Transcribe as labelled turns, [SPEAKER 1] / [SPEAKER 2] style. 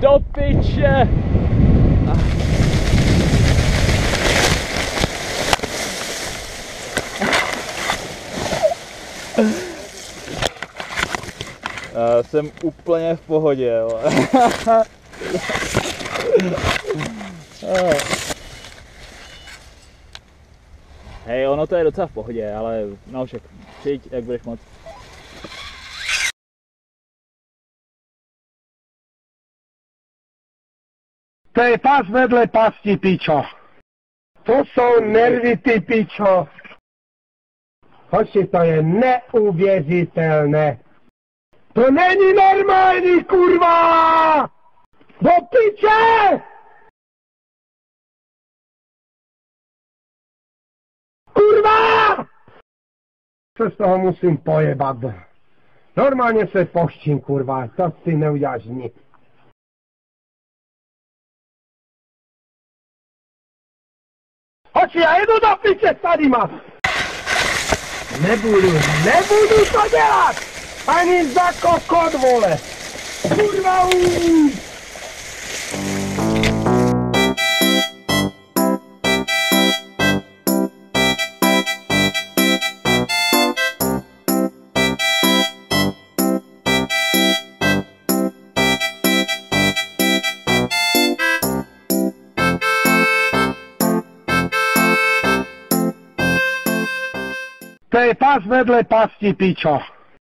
[SPEAKER 1] Do piče! Jsem úplně v pohodě, jo. Hej, ono to je docela v pohodě, ale no však, přijď, jak budeš moc.
[SPEAKER 2] To je pas vedle pasti, pičo. To jsou nervy, ty pičo. Hoši, to je neuvěřitelné. To není normální, kurva! Do piče! Kurva! Se z toho musím pojebat. Normálně se poštím, kurva, to si neuděláš nic. Hoši, já jedu do piče s tadyma! Nebudu to dělat! Ani za kokot, vole! Kurva! To je pas vedle pasti, pičo.